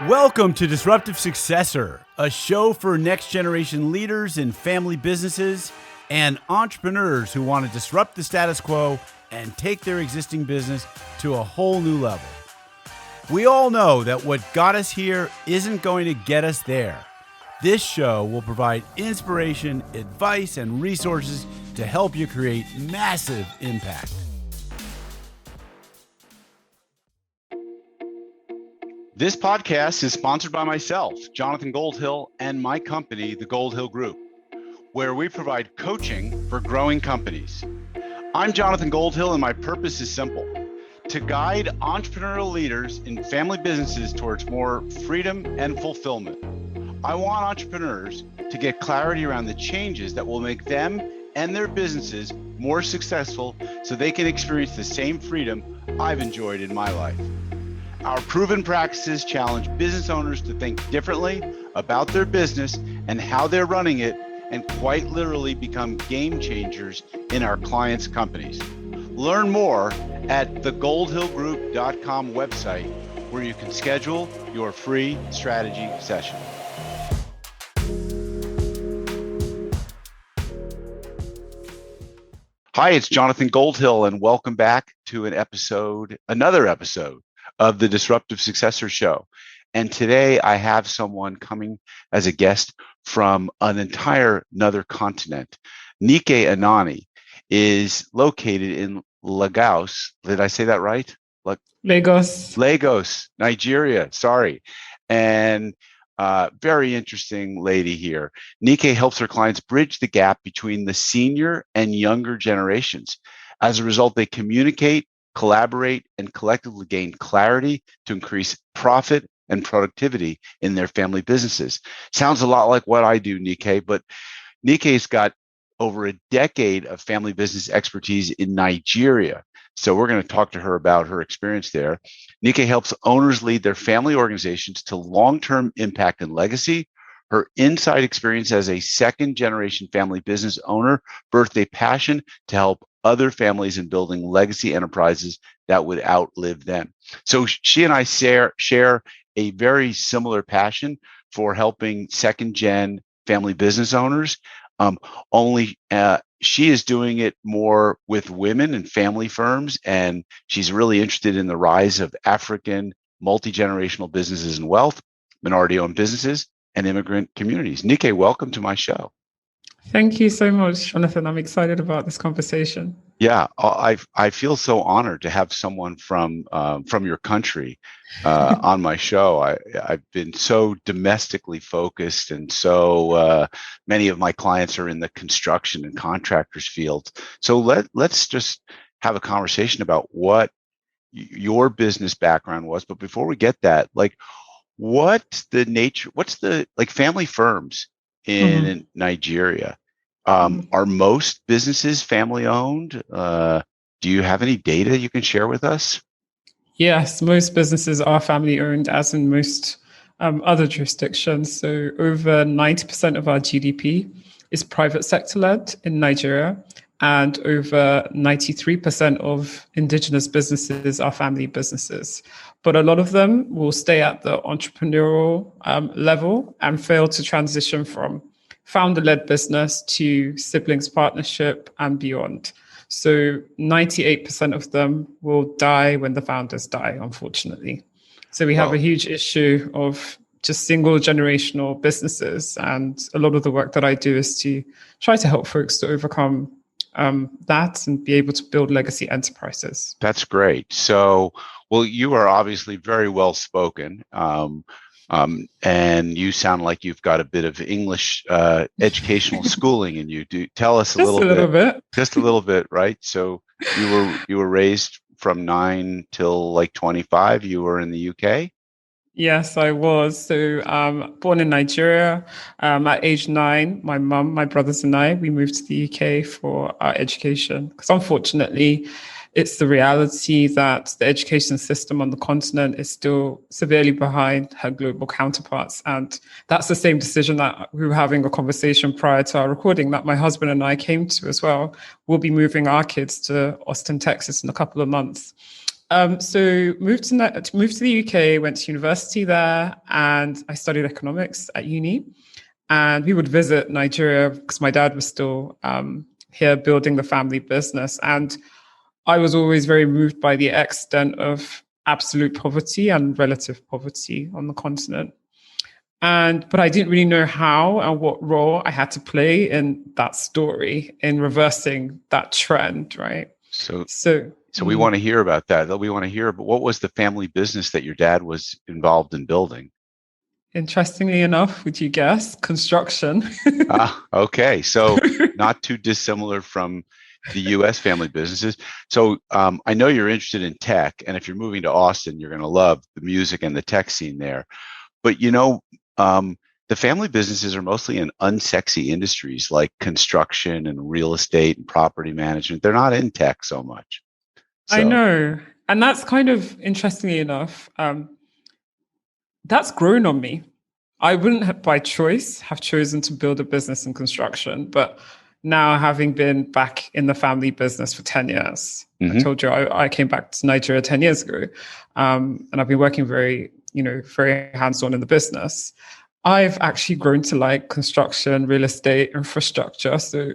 Welcome to Disruptive Successor, a show for next generation leaders in family businesses and entrepreneurs who want to disrupt the status quo and take their existing business to a whole new level. We all know that what got us here isn't going to get us there. This show will provide inspiration, advice, and resources to help you create massive impact. This podcast is sponsored by myself, Jonathan Goldhill, and my company, the Goldhill Group, where we provide coaching for growing companies. I'm Jonathan Goldhill, and my purpose is simple: to guide entrepreneurial leaders in family businesses towards more freedom and fulfillment. I want entrepreneurs to get clarity around the changes that will make them and their businesses more successful so they can experience the same freedom I've enjoyed in my life. Our proven practices challenge business owners to think differently about their business and how they're running it, and quite literally become game changers in our clients' companies. Learn more at thegoldhillgroup.com website, where you can schedule your free strategy session. Hi, it's Jonathan Goldhill, and welcome back to another episode of the Disruptive Successor Show. And today I have someone coming as a guest from another continent. Nike Anani is located in Lagos. Did I say that right? Lagos, Nigeria. Sorry. And very interesting lady here. Nike helps her clients bridge the gap between the senior and younger generations. As a result, they communicate, collaborate, and collectively gain clarity to increase profit and productivity in their family businesses. Sounds a lot like what I do, Nike, but Nike's got over a decade of family business expertise in Nigeria. So we're going to talk to her about her experience there. Nike helps owners lead their family organizations to long-term impact and legacy. Her inside experience as a second-generation family business owner birthed a passion to help other families in building legacy enterprises that would outlive them. So she and I share a very similar passion for helping second-gen family business owners. Only she is doing it more with women and family firms, and she's really interested in the rise of African multi-generational businesses and wealth, minority-owned businesses, and immigrant communities. Nike, welcome to my show. Thank you so much, Jonathan. I'm excited about this conversation. Yeah, I feel so honored to have someone from your country on my show. I've been so domestically focused, and so many of my clients are in the construction and contractors field. So let's just have a conversation about what your business background was. But before we get that, what's the family firms in Nigeria? Are most businesses family owned? Do you have any data you can share with us? Yes, most businesses are family owned, as in most other jurisdictions. So over 90% of our GDP is private sector led in Nigeria, and over 93% of indigenous businesses are family businesses. But a lot of them will stay at the entrepreneurial level and fail to transition from founder-led business to siblings partnership and beyond. So 98% of them will die when the founders die, unfortunately. So we have a huge issue of just single generational businesses. And a lot of the work that I do is to try to help folks to overcome that and be able to build legacy enterprises. That's great. So, you are obviously very well spoken. And you sound like you've got a bit of English educational schooling in you. Do tell us just a little bit, right? So you were raised from 9 till 25. You were in the UK. Yes, I was. So born in Nigeria. At age 9, my mum, my brothers and I, we moved to the UK for our education. Because unfortunately, it's the reality that the education system on the continent is still severely behind her global counterparts. And that's the same decision that we were having a conversation prior to our recording that my husband and I came to as well. We'll be moving our kids to Austin, Texas in a couple of months. So moved to the UK, went to university there, and I studied economics at uni. And we would visit Nigeria because my dad was still here building the family business. And I was always very moved by the extent of absolute poverty and relative poverty on the continent. But I didn't really know how and what role I had to play in that story in reversing that trend, right? So we want to hear about that. We want to hear about what was the family business that your dad was involved in building? Interestingly enough, would you guess? Construction. Okay. So not too dissimilar from the U.S. family businesses. So I know you're interested in tech, and if you're moving to Austin, you're going to love the music and the tech scene there. But the family businesses are mostly in unsexy industries like construction and real estate and property management. They're not in tech so much. I know. And that's kind of, interestingly enough, that's grown on me. I wouldn't have, by choice, have chosen to build a business in construction, but now having been back in the family business for 10 years, I told you I came back to Nigeria 10 years ago, and I've been working very hands-on in the business. I've actually grown to like construction, real estate, infrastructure. So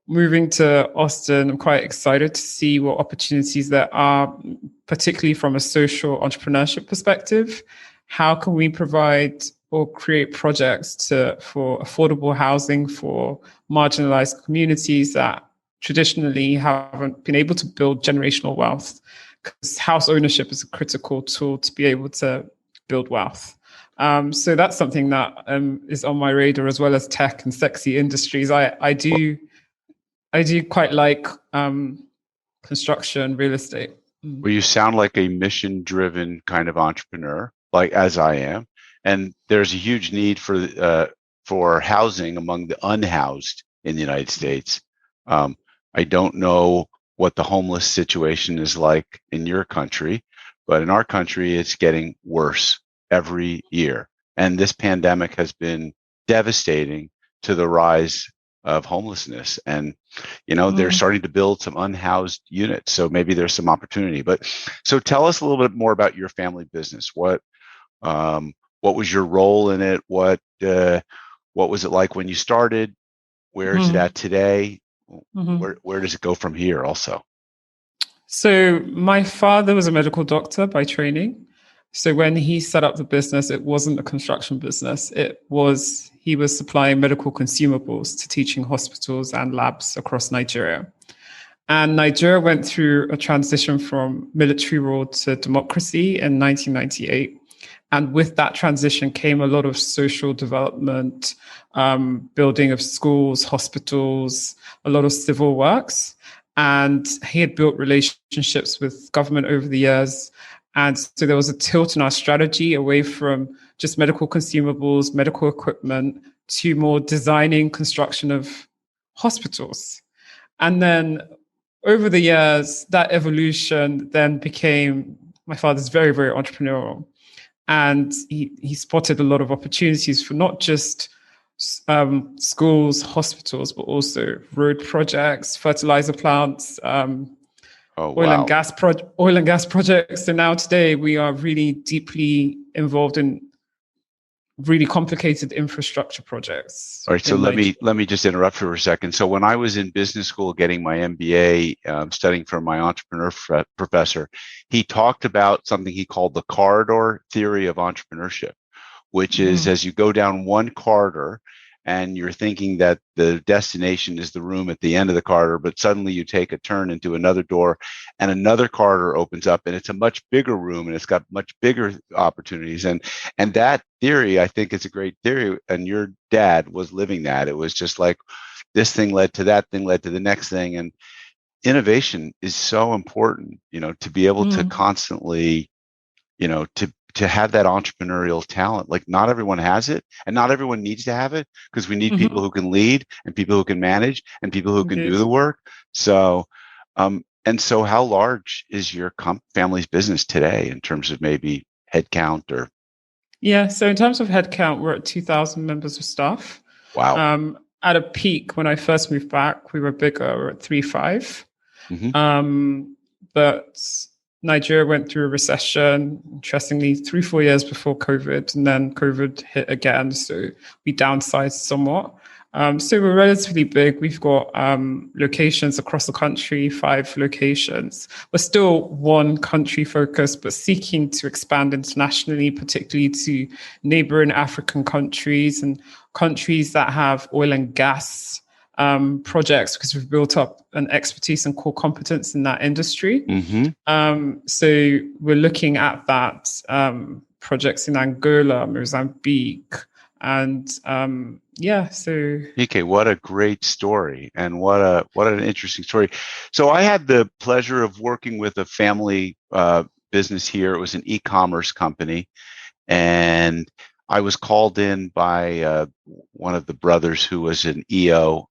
moving to Austin, I'm quite excited to see what opportunities there are, particularly from a social entrepreneurship perspective. How can we provide or create projects for affordable housing for marginalized communities that traditionally haven't been able to build generational wealth? Because house ownership is a critical tool to be able to build wealth. So that's something that is on my radar, as well as tech and sexy industries. I do quite like construction, real estate. Well, you sound like a mission-driven kind of entrepreneur, like as I am. And there's a huge need for housing among the unhoused in the United States. I don't know what the homeless situation is like in your country, but in our country, it's getting worse every year. And this pandemic has been devastating to the rise of homelessness. And, they're starting to build some unhoused units. So maybe there's some opportunity. But so tell us a little bit more about your family business. What was your role in it? What was it like when you started? Where is it at today? Where does it go from here also? So my father was a medical doctor by training. So when he set up the business, it wasn't a construction business. He was supplying medical consumables to teaching hospitals and labs across Nigeria. And Nigeria went through a transition from military rule to democracy in 1998. And with that transition came a lot of social development, building of schools, hospitals, a lot of civil works. And he had built relationships with government over the years. And so there was a tilt in our strategy away from just medical consumables, medical equipment, to more designing construction of hospitals. And then over the years, that evolution then became, my father's very, very entrepreneurial. And he spotted a lot of opportunities for not just schools, hospitals, but also road projects, fertilizer plants, oil and gas projects. So now today we are really deeply involved in really complicated infrastructure projects. All right, so let me just interrupt for a second. So when I was in business school getting my MBA, studying for my entrepreneur professor, he talked about something he called the corridor theory of entrepreneurship, which is as you go down one corridor and you're thinking that the destination is the room at the end of the corridor, but suddenly you take a turn into another door and another corridor opens up and it's a much bigger room and it's got much bigger opportunities. And that theory, I think, is a great theory. And your dad was living that. It was just like this thing led to that thing, led to the next thing. And innovation is so important, to be able to constantly, to have that entrepreneurial talent. Like not everyone has it and not everyone needs to have it because we need people who can lead and people who can manage and people who can do the work. So, so how large is your family's business today in terms of maybe headcount or? Yeah. So in terms of headcount, we're at 2,000 members of staff. Wow. At a peak, when I first moved back, we were bigger. We're at 3,500. But Nigeria went through a recession, interestingly, 3-4 years before COVID, and then COVID hit again. So we downsized somewhat. So we're relatively big. We've got locations across the country, 5 locations. We're still one country focused, but seeking to expand internationally, particularly to neighboring African countries and countries that have oil and gas projects, because we've built up an expertise and core competence in that industry. So we're looking at that, projects in Angola, Mozambique, and so Okay, what a great story, and what an interesting story. So I had the pleasure of working with a family business here. It was an e-commerce company, and I was called in by one of the brothers who was an EO,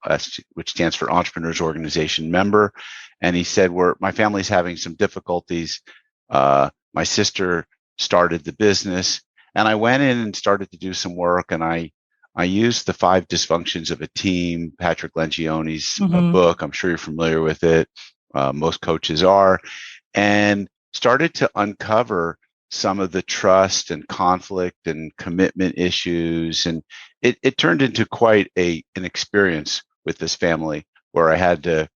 which stands for Entrepreneurs Organization member, and he said, my family's having some difficulties. My sister started the business, and I went in and started to do some work, and I used the 5 dysfunctions of a team, Patrick Lencioni's book. I'm sure you're familiar with it. Most coaches are, and started to uncover some of the trust and conflict and commitment issues. And it turned into quite an experience with this family, where I had to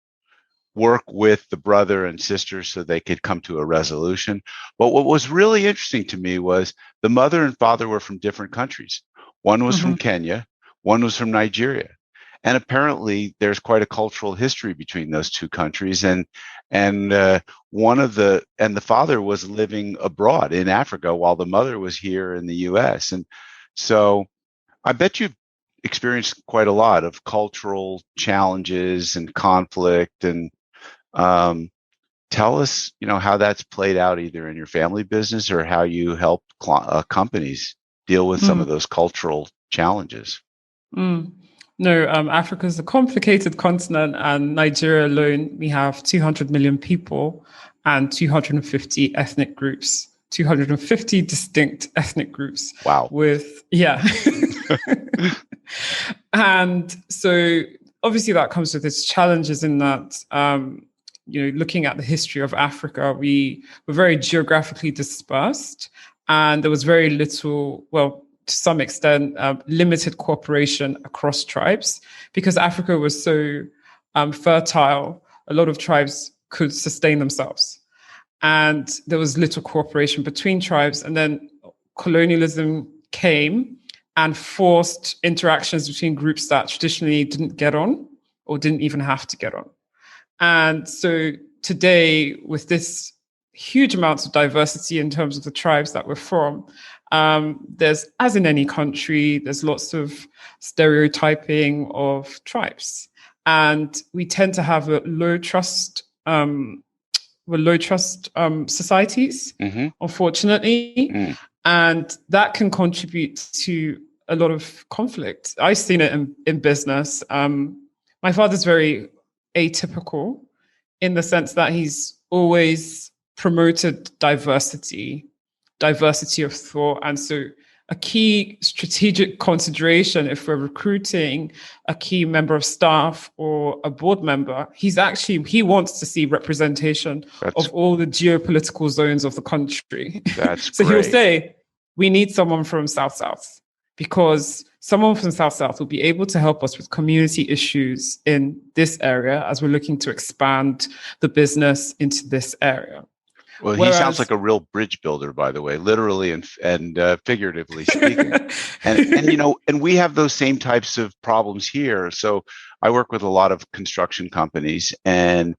work with the brother and sister so they could come to a resolution. But what was really interesting to me was the mother and father were from different countries. One was from Kenya, one was from Nigeria. And apparently there's quite a cultural history between those 2 countries. And the father was living abroad in Africa while the mother was here in the US. And so I bet you've experienced quite a lot of cultural challenges and conflict. And tell us, how that's played out either in your family business or how you help companies deal with some of those cultural challenges. No, Africa is a complicated continent, and Nigeria alone, we have 200 million people and 250 ethnic groups, 250 distinct ethnic groups. Wow. And so obviously that comes with its challenges in that, looking at the history of Africa, we were very geographically dispersed, and there was very little, to some extent, limited cooperation across tribes, because Africa was so fertile. A lot of tribes could sustain themselves, and there was little cooperation between tribes. And then colonialism came and forced interactions between groups that traditionally didn't get on or didn't even have to get on. And so today, with this huge amounts of diversity in terms of the tribes that we're from, there's, as in any country, there's lots of stereotyping of tribes, and we tend to have low trust societies, unfortunately, and that can contribute to a lot of conflict. I've seen it in business. My father's very atypical in the sense that he's always promoted diversity of thought. And so a key strategic consideration, if we're recruiting a key member of staff or a board member, he wants to see representation of all the geopolitical zones of the country. That's so great. He'll say, we need someone from South-South, because someone from South-South will be able to help us with community issues in this area as we're looking to expand the business into this area. Well, he sounds like a real bridge builder, by the way, literally and figuratively speaking. and we have those same types of problems here. So I work with a lot of construction companies, and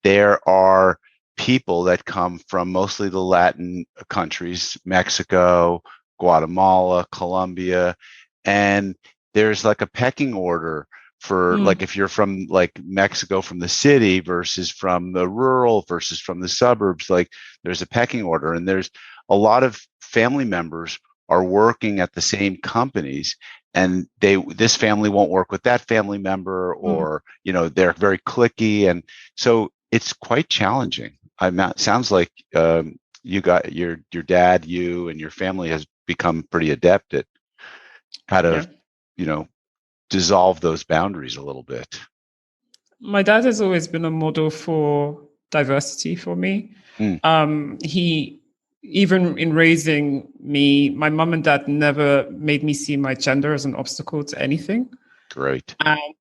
there are people that come from mostly the Latin countries, Mexico, Guatemala, Colombia, and there's like a pecking order for like if you're from like Mexico, from the city versus from the rural versus from the suburbs, like there's a pecking order, and there's a lot of family members are working at the same companies, and this family won't work with that family member, or they're very cliquey, and so it's quite challenging. Sounds like you got your dad, you and your family has become pretty adept at how to dissolve those boundaries a little bit. My dad has always been a model for diversity for me. Mm. He, even in raising me, my mom and dad never made me see my gender as an obstacle to anything. Great. And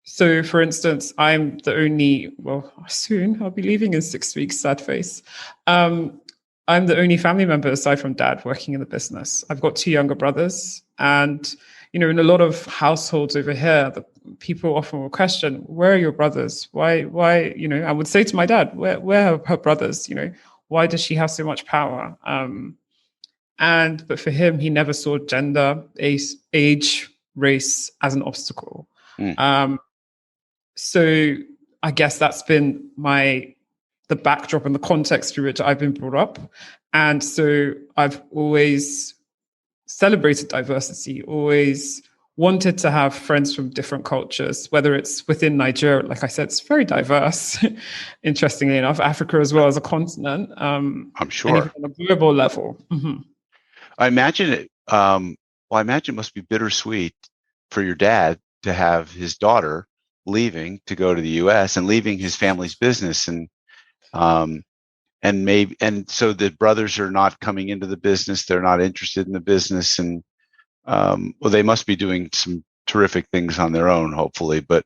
so, for instance, I'm the only, well, soon I'll be leaving in 6 weeks, sad face. I'm the only family member aside from dad working in the business. I've got 2 younger brothers. And, in a lot of households over here, the people often will question, where are your brothers? Why, I would say to my dad, where are her brothers? Why does she have so much power? But for him, he never saw gender, age, race as an obstacle. Mm. So I guess that's been the backdrop and the context through which I've been brought up. And so I've always celebrated diversity, always wanted to have friends from different cultures, whether it's within Nigeria, like I said, it's very diverse, interestingly enough, Africa as well as a continent. I'm sure. And even on a global level. Mm-hmm. I imagine it. I imagine it must be bittersweet for your dad to have his daughter leaving to go to the U.S. and leaving his family's business, and so the brothers are not coming into the business. They're not interested in the business, and they must be doing some terrific things on their own, hopefully. But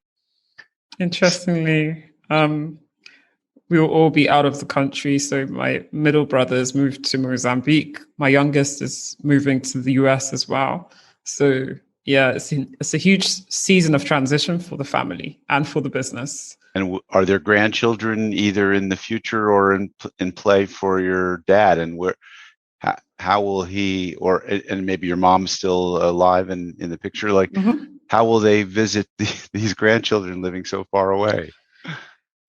interestingly, we will all be out of the country. So my middle brother's moved to Mozambique. My youngest is moving to the US as well. So yeah, it's a huge season of transition for the family and for the business. And are there grandchildren either in the future or in play for your dad? And how will he, and maybe your mom's still alive and in the picture? Like, mm-hmm. How will they visit these grandchildren living so far away?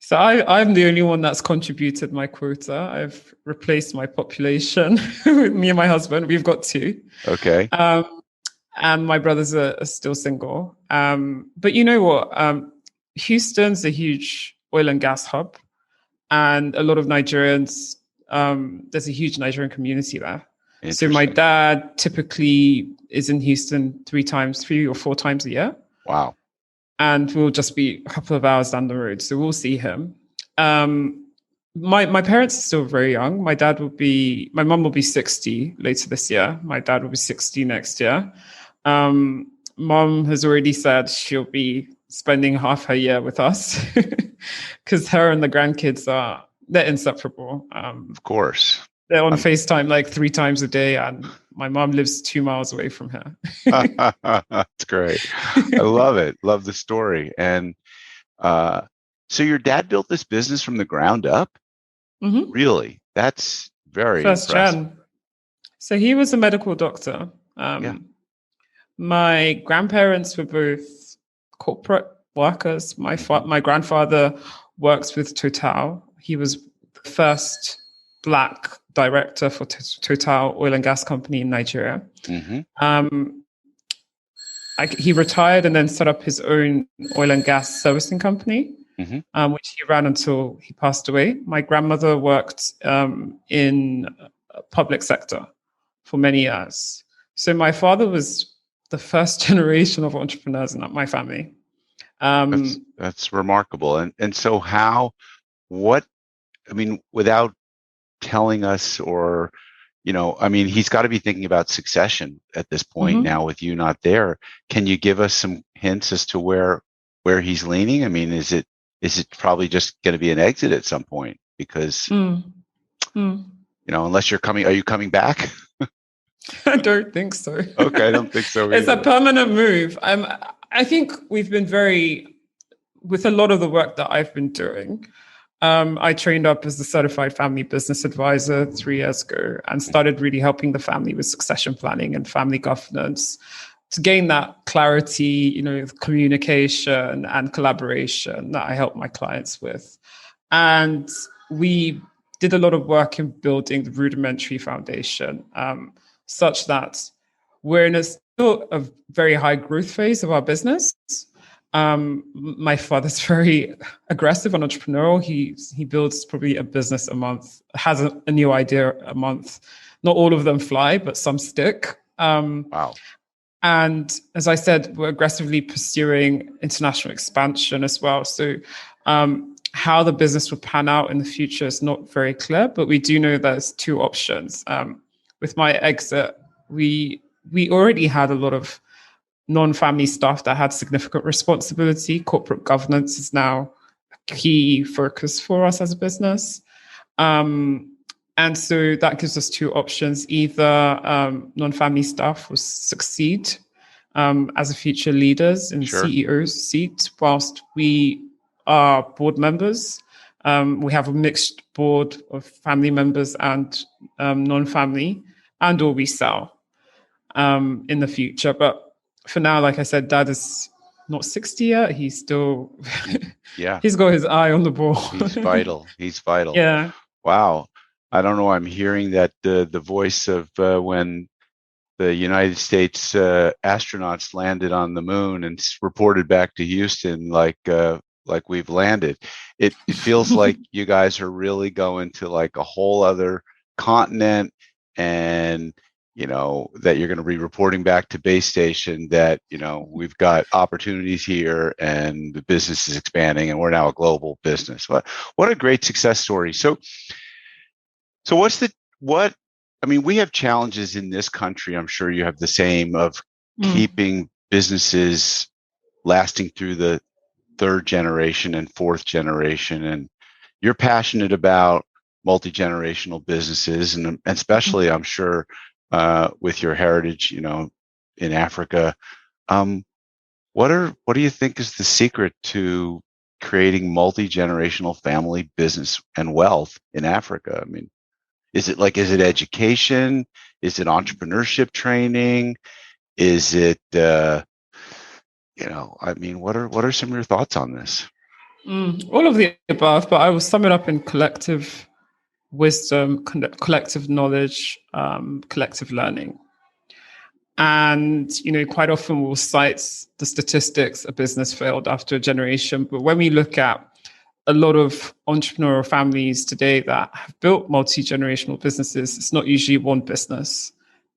So I'm the only one that's contributed my quota. I've replaced my population with me and my husband. We've got 2. Okay. And my brothers are still single. But you know what? Houston's a huge oil and gas hub. And a lot of Nigerians, there's a huge Nigerian community there. So my dad typically is in Houston 3 or 4 times a year. Wow. And we'll just be a couple of hours down the road. So we'll see him. My parents are still very young. My mum will be 60 later this year. My dad will be 60 next year. Mum has already said she'll be spending half her year with us because her and the grandkids they're inseparable. Of course. They're on FaceTime like 3 times a day, and my mom lives 2 miles away from her. That's great. I love it. Love the story. And so your dad built this business from the ground up? Mm-hmm. Really? That's very First impressive. Gen. So he was a medical doctor. My grandparents were both corporate workers. My grandfather works with Total. He was the first Black director for Total Oil and Gas Company in Nigeria. Mm-hmm. He retired and then set up his own oil and gas servicing company, mm-hmm. Which he ran until he passed away. My grandmother worked in public sector for many years. So my father was the first generation of entrepreneurs in my family. That's remarkable. And so without telling us he's got to be thinking about succession at this point, mm-hmm. now with you not there. Can you give us some hints as to where he's leaning? I mean, is it probably just going to be an exit at some point? Because, unless are you coming back? I don't think so. Okay, I don't think so either. It's a permanent move. I think we've been with a lot of the work that I've been doing, I trained up as a certified family business advisor 3 years ago and started really helping the family with succession planning and family governance to gain that clarity, communication and collaboration that I help my clients with. And we did a lot of work in building the rudimentary foundation, such that we're in still a very high growth phase of our business. My father's very aggressive and entrepreneurial. He builds probably a business a month, has a new idea a month. Not all of them fly, but some stick. Wow. And as I said, we're aggressively pursuing international expansion as well. So how the business will pan out in the future is not very clear, but we do know there's two options. With my exit, we already had a lot of non-family staff that had significant responsibility. Corporate governance is now a key focus for us as a business. And so that gives us two options. Either non-family staff will succeed as a future leaders in CEO's seat, whilst we are board members. We have a mixed board of family members and non-family, and or we sell in the future. But for now, like I said, Dad is not 60 yet. He's still, he's got his eye on the ball. He's vital. He's vital. Yeah. Wow. I don't know. I'm hearing that the voice of when the United States astronauts landed on the moon and reported back to Houston like we've landed. It feels like you guys are really going to like a whole other continent, and that you're going to be reporting back to base station that we've got opportunities here and the business is expanding and we're now a global business. What a great success story. So we have challenges in this country. I'm sure you have the same, of keeping businesses lasting through the third generation and fourth generation. And you're passionate about multi-generational businesses, and especially, I'm sure, with your heritage, in Africa. What do you think is the secret to creating multi-generational family business and wealth in Africa? I mean, is it education? Is it entrepreneurship training? Is it, what are some of your thoughts on this? All of the above, but I will sum it up in collective wisdom, collective knowledge, collective learning. And, quite often we'll cite the statistics, a business failed after a generation. But when we look at a lot of entrepreneurial families today that have built multi-generational businesses, it's not usually one business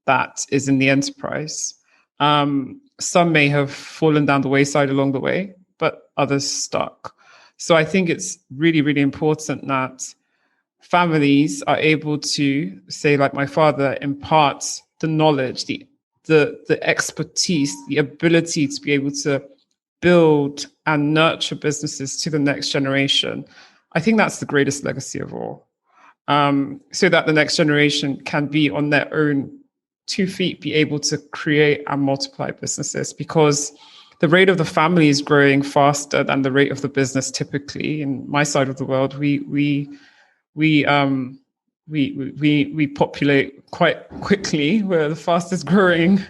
that is in the enterprise. Some may have fallen down the wayside along the way, but others stuck. So I think it's really, really important that families are able to, say, like my father, impart the knowledge, the expertise, the ability to be able to build and nurture businesses to the next generation. I think that's the greatest legacy of all. So that the next generation can be on their own 2 feet, be able to create and multiply businesses, because the rate of the family is growing faster than the rate of the business. Typically, in my side of the world, we populate quite quickly. We're the fastest growing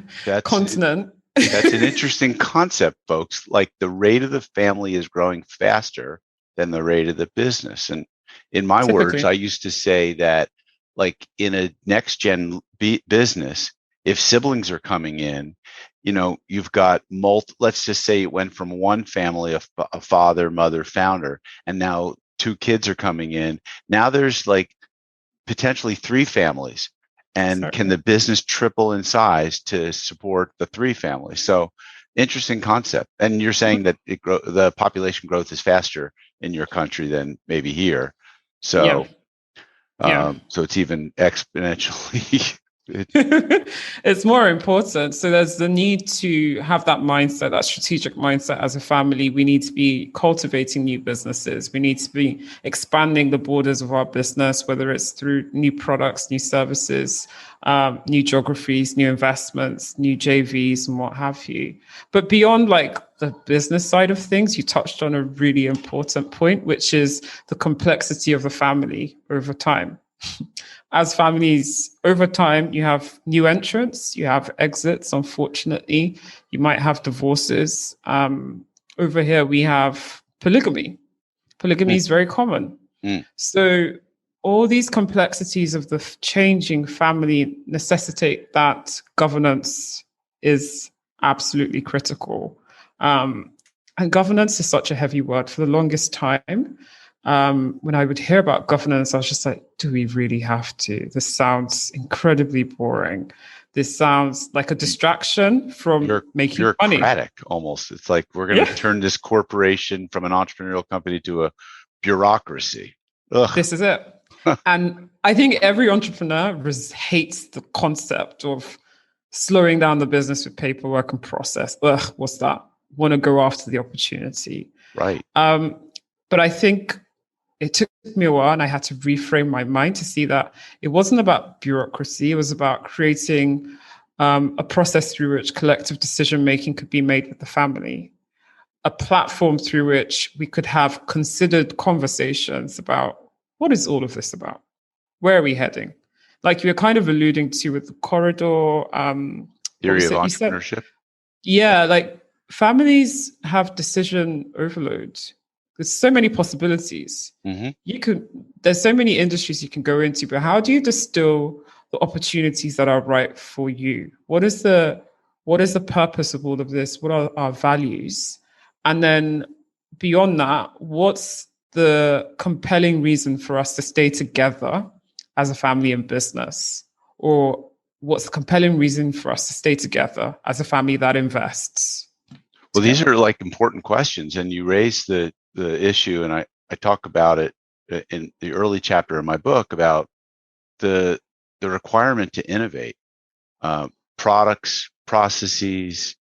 continent. That's an interesting concept, folks. Like, the rate of the family is growing faster than the rate of the business. And in my words, I used to say that, like, in a next gen business, if siblings are coming in, you've got let's just say it went from one family, a father, mother, founder, and now 2 kids are coming in. Now there's like potentially 3 families. And can the business triple in size to support the 3 families? So, interesting concept. And you're saying that the population growth is faster in your country than maybe here. So, so it's even exponentially. It's more important. So there's the need to have that mindset, that strategic mindset as a family. We need to be cultivating new businesses. We need to be expanding the borders of our business, whether it's through new products, new services, new geographies, new investments, new JVs, and what have you. But beyond like the business side of things, you touched on a really important point, which is the complexity of the family over time. As families, over time, you have new entrants, you have exits, unfortunately. You might have divorces. Over here, we have polygamy. Polygamy is very common. So all these complexities of the changing family necessitate that governance is absolutely critical. And governance is such a heavy word. For the longest time, when I would hear about governance, I was just like, do we really have to? This sounds incredibly boring. This sounds like a distraction from making money. Bureaucratic almost. It's like, we're going to turn this corporation from an entrepreneurial company to a bureaucracy. Ugh. This is it. And I think every entrepreneur hates the concept of slowing down the business with paperwork and process. Ugh, what's that? Want to go after the opportunity. Right. But I think it took me a while, and I had to reframe my mind to see that it wasn't about bureaucracy. It was about creating a process through which collective decision-making could be made with the family, a platform through which we could have considered conversations about what is all of this about? Where are we heading? Like you were kind of alluding to with the corridor. Theory of entrepreneurship. Yeah, like families have decision overload. There's so many possibilities. Mm-hmm. There's so many industries you can go into, but how do you distill the opportunities that are right for you? What is the purpose of all of this? What are our values? And then beyond that, what's the compelling reason for us to stay together as a family and business? Or what's the compelling reason for us to stay together as a family that invests? Well, these are like important questions, and you raise the issue, and I talk about it in the early chapter of my book about the requirement to innovate products, processes,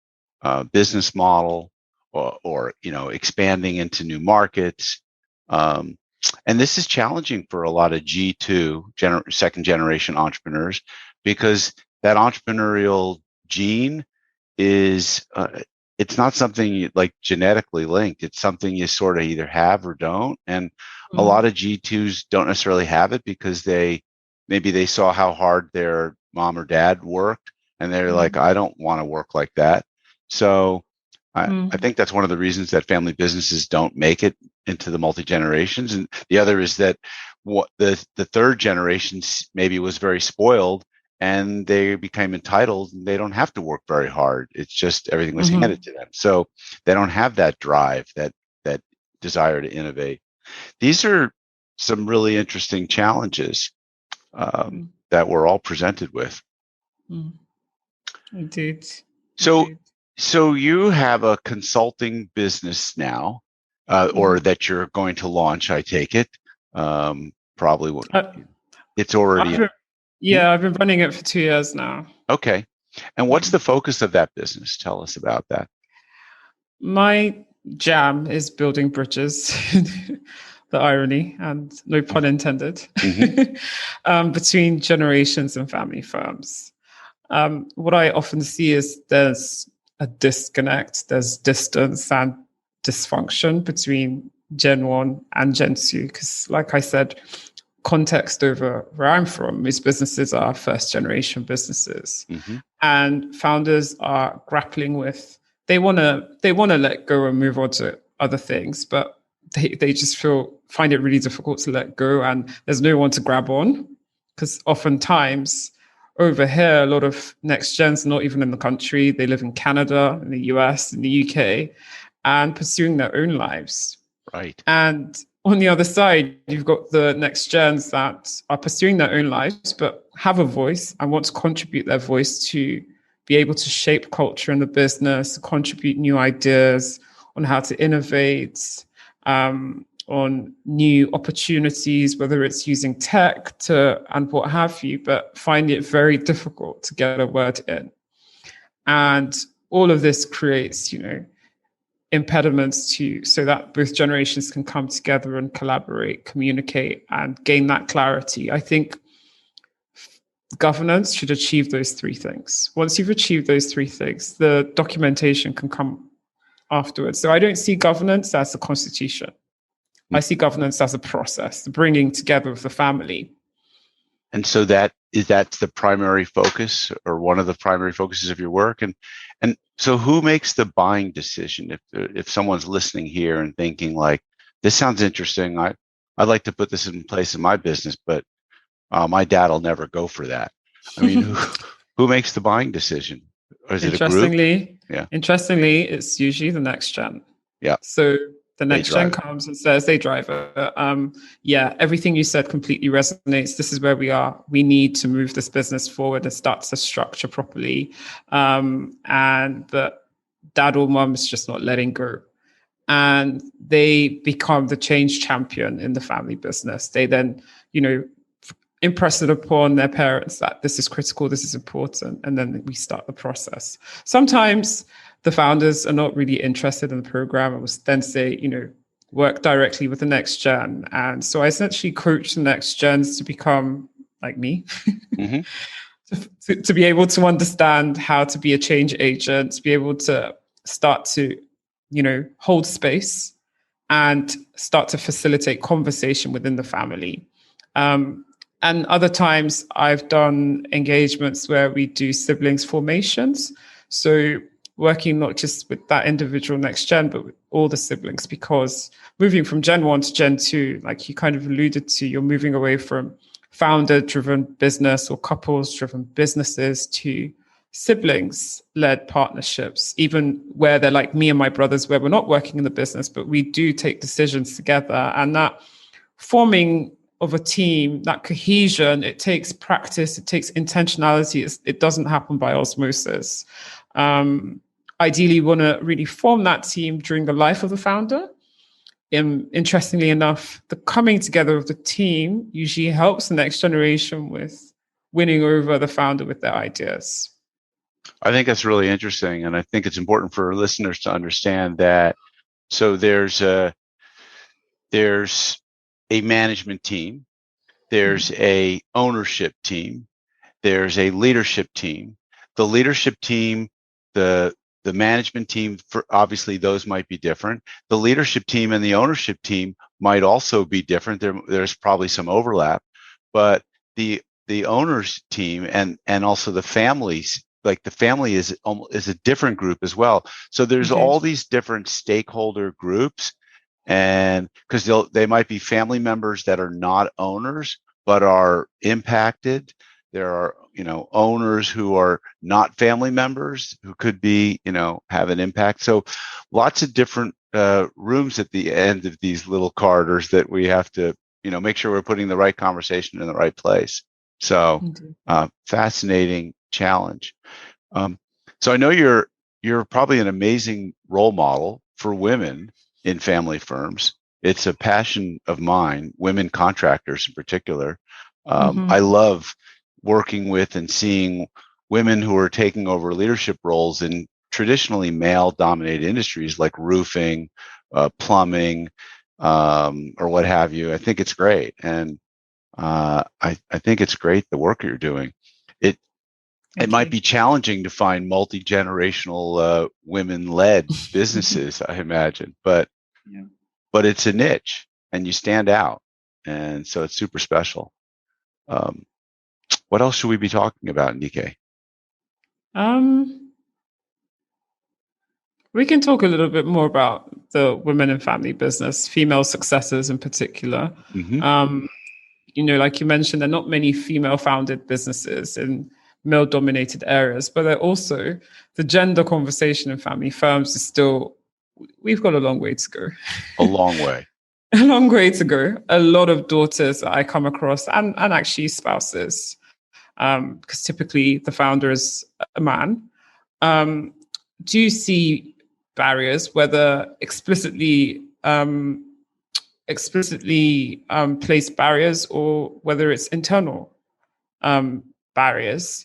business model, or expanding into new markets. And this is challenging for a lot of G2 second generation entrepreneurs, because that entrepreneurial gene is it's not something like genetically linked. It's something you sort of either have or don't. And a lot of G2s don't necessarily have it because maybe they saw how hard their mom or dad worked, and they're like, I don't want to work like that. So I think that's one of the reasons that family businesses don't make it into the multi-generations. And the other is that what the third generation maybe was very spoiled, and they became entitled, and they don't have to work very hard. It's just everything was handed to them. So they don't have that drive, that desire to innovate. These are some really interesting challenges that we're all presented with. Indeed. So you have a consulting business now, or that you're going to launch, I take it. Probably it's already... I've been running it for 2 years now. Okay. And what's the focus of that business? Tell us about that. My jam is building bridges, the irony, and no pun intended, between generations and family firms. What I often see is there's a disconnect, there's distance and dysfunction between Gen 1 and Gen 2. Because like I said, context over where I'm from, most businesses are first generation businesses. And founders are grappling with, they want to let go and move on to other things, but they just find it really difficult to let go, and there's no one to grab on. Because oftentimes over here, a lot of next gens are not even in the country. They live in Canada, in the US, in the UK, and pursuing their own lives. Right. And on the other side, you've got the next gens that are pursuing their own lives, but have a voice and want to contribute their voice to be able to shape culture in the business, contribute new ideas on how to innovate, on new opportunities, whether it's using tech and what have you, but find it very difficult to get a word in. And all of this creates, impediments so that both generations can come together and collaborate, communicate, and gain that clarity. I think governance should achieve those three things. Once you've achieved those three things, the documentation can come afterwards. So I don't see governance as a constitution. I see governance as a process, the bringing together of the family. And so that's the primary focus, or one of the primary focuses of your work. And so who makes the buying decision? If someone's listening here and thinking like, this sounds interesting, I'd like to put this in place in my business, but my dad will never go for that. I mean, who makes the buying decision? Or is it a group? Interestingly, it's usually the next gen. Yeah. So the next gen comes and says, they drive it. Everything you said completely resonates. This is where we are. We need to move this business forward and start to structure properly. And the dad or mom is just not letting go. and they become the change champion in the family business. They then, impress it upon their parents that this is critical, this is important, and then we start the process. Sometimes the founders are not really interested in the program and will then say, work directly with the next gen. And so I essentially coach the next gens to become like me, Mm-hmm. to be able to understand how to be a change agent, to be able to start to, hold space and start to facilitate conversation within the family. And other times I've done engagements where we do siblings formations. So working not just with that individual next gen, but with all the siblings, because moving from Gen 1 to Gen 2, like you kind of alluded to, you're moving away from founder-driven business or couples-driven businesses to siblings-led partnerships, even where they're like me and my brothers, where we're not working in the business, but we do take decisions together. And that forming of a team, that cohesion, it takes practice, it takes intentionality. It doesn't happen by osmosis. Ideally, you want to really form that team during the life of the founder. Interestingly enough, the coming together of the team usually helps the next generation with winning over the founder with their ideas. I think that's really interesting. And I think it's important for listeners to understand that. So there's a management team, there's a ownership team, there's a leadership team. The leadership team, the management team, for obviously those might be different. The leadership team and the ownership team might also be different. There's probably some overlap, but the owners team and also the families, like the family is a different group as well. So there's all these different stakeholder groups. And because they might be family members that are not owners, but are impacted. There are, owners who are not family members who could be, have an impact. So lots of different rooms at the end of these little corridors that we have to, make sure we're putting the right conversation in the right place. So fascinating challenge. So I know you're probably an amazing role model for women in family firms. It's a passion of mine, women contractors in particular. I love working with and seeing women who are taking over leadership roles in traditionally male-dominated industries like roofing, plumbing, or what have you. I think it's great. And I think it's great the work you're doing. It might be challenging to find multi-generational women-led businesses, I imagine, but it's a niche and you stand out. And so it's super special. What else should we be talking about, Nike? We can talk a little bit more about the women in family business, female successors in particular. Like you mentioned, there are not many female-founded businesses in male-dominated areas, but they're also the gender conversation in family firms is still, we've got a long way to go. A long way. A long way to go. A lot of daughters that I come across and actually spouses, because typically the founder is a man, do you see barriers, whether explicitly placed barriers or whether it's internal barriers?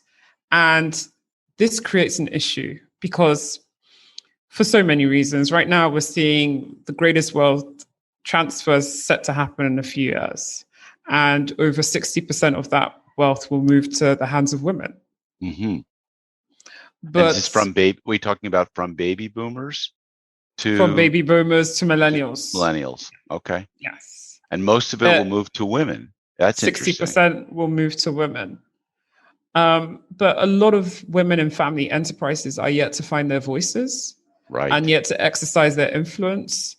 And this creates an issue because for so many reasons. Right now, we're seeing the greatest wealth transfers set to happen in a few years. And over 60% of that wealth will move to the hands of women. But and is this we're talking about from baby boomers to... From baby boomers to millennials. Millennials, okay. Yes. And most of it will move to women. That's 60% will move to women. But a lot of women in family enterprises are yet to find their voices, right, and yet to exercise their influence.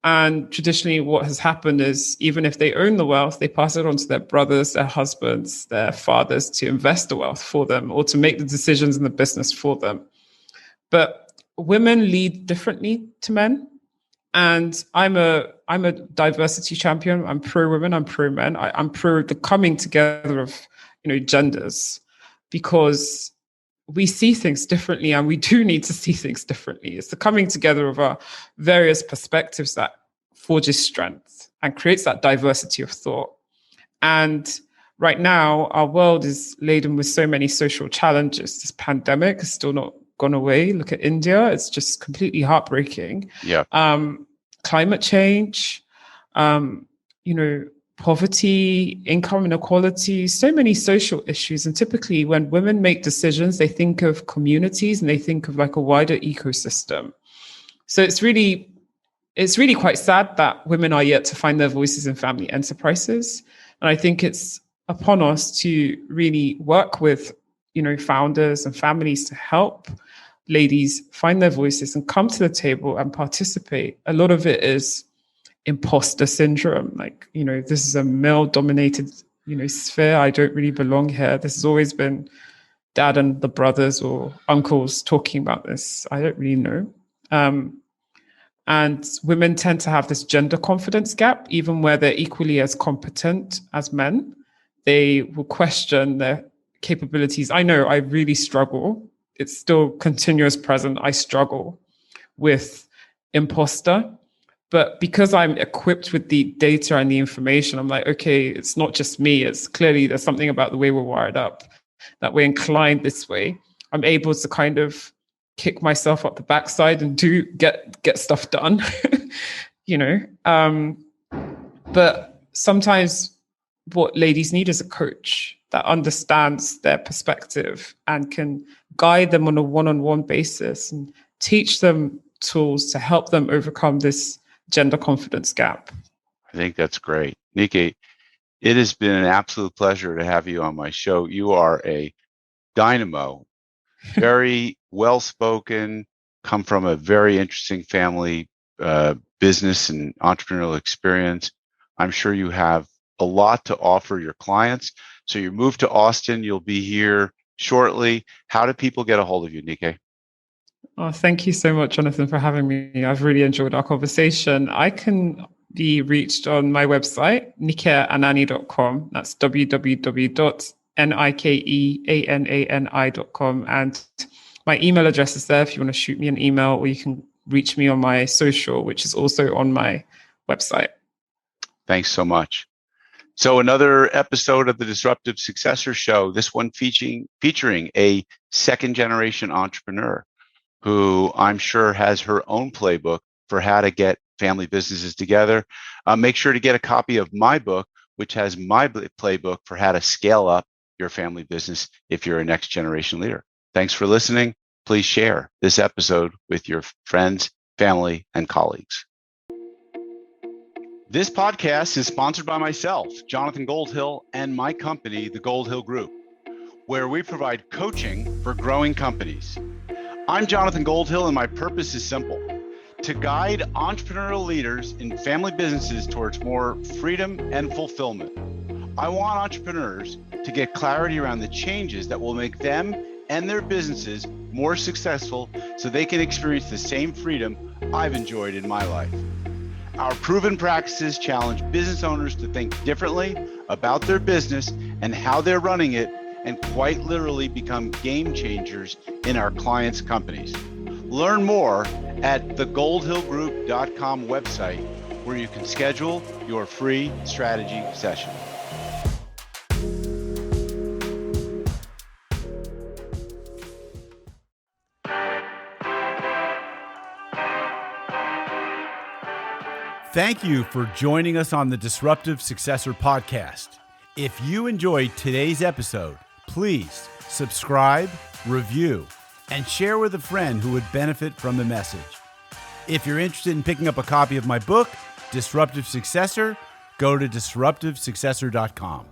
And traditionally, what has happened is even if they own the wealth, they pass it on to their brothers, their husbands, their fathers to invest the wealth for them or to make the decisions in the business for them. But women lead differently to men. And I'm a diversity champion. I'm pro women. I'm pro men. I'm pro the coming together of genders, because we see things differently, and we do need to see things differently. It's the coming together of our various perspectives that forges strength and creates that diversity of thought. And right now, our world is laden with so many social challenges. This pandemic has still not gone away. Look at India. It's just completely heartbreaking. Yeah. Climate change, poverty, income inequality, so many social issues. And typically when women make decisions, they think of communities and they think of like a wider ecosystem. So it's really quite sad that women are yet to find their voices in family enterprises. And I think it's upon us to really work with, founders and families to help ladies find their voices and come to the table and participate. A lot of it is imposter syndrome. Like, this is a male dominated, sphere. I don't really belong here. This has always been dad and the brothers or uncles talking about this. I don't really know. And women tend to have this gender confidence gap, even where they're equally as competent as men. They will question their capabilities. I know I really struggle. It's still continuous present. I struggle with imposter. But because I'm equipped with the data and the information, I'm like, okay, it's not just me. It's clearly there's something about the way we're wired up, that we're inclined this way. I'm able to kind of kick myself up the backside and get stuff done, But sometimes what ladies need is a coach that understands their perspective and can guide them on a one-on-one basis and teach them tools to help them overcome this gender confidence gap. I think that's great. Nike, it has been an absolute pleasure to have you on my show. You are a dynamo, very well-spoken, come from a very interesting family, business and entrepreneurial experience. I'm sure you have a lot to offer your clients. So you moved to Austin. You'll be here shortly. How do people get a hold of you, Nike? Oh, thank you so much, Jonathan, for having me. I've really enjoyed our conversation. I can be reached on my website, nikeanani.com. That's www.nikeanani.com. And my email address is there if you want to shoot me an email, or you can reach me on my social, which is also on my website. Thanks so much. So another episode of the Disruptive Successor Show, this one featuring a second generation entrepreneur who I'm sure has her own playbook for how to get family businesses together. Make sure to get a copy of my book, which has my playbook for how to scale up your family business if you're a next generation leader. Thanks for listening. Please share this episode with your friends, family, and colleagues. This podcast is sponsored by myself, Jonathan Goldhill, and my company, the Goldhill Group, where we provide coaching for growing companies. I'm Jonathan Goldhill, and my purpose is simple: to guide entrepreneurial leaders in family businesses towards more freedom and fulfillment. I want entrepreneurs to get clarity around the changes that will make them and their businesses more successful so they can experience the same freedom I've enjoyed in my life. Our proven practices challenge business owners to think differently about their business and how they're running it, and quite literally become game changers in our clients' companies. Learn more at thegoldhillgroup.com website, where you can schedule your free strategy session. Thank you for joining us on the Disruptive Successor Podcast. If you enjoyed today's episode, please subscribe, review, and share with a friend who would benefit from the message. If you're interested in picking up a copy of my book, Disruptive Successor, go to disruptivesuccessor.com.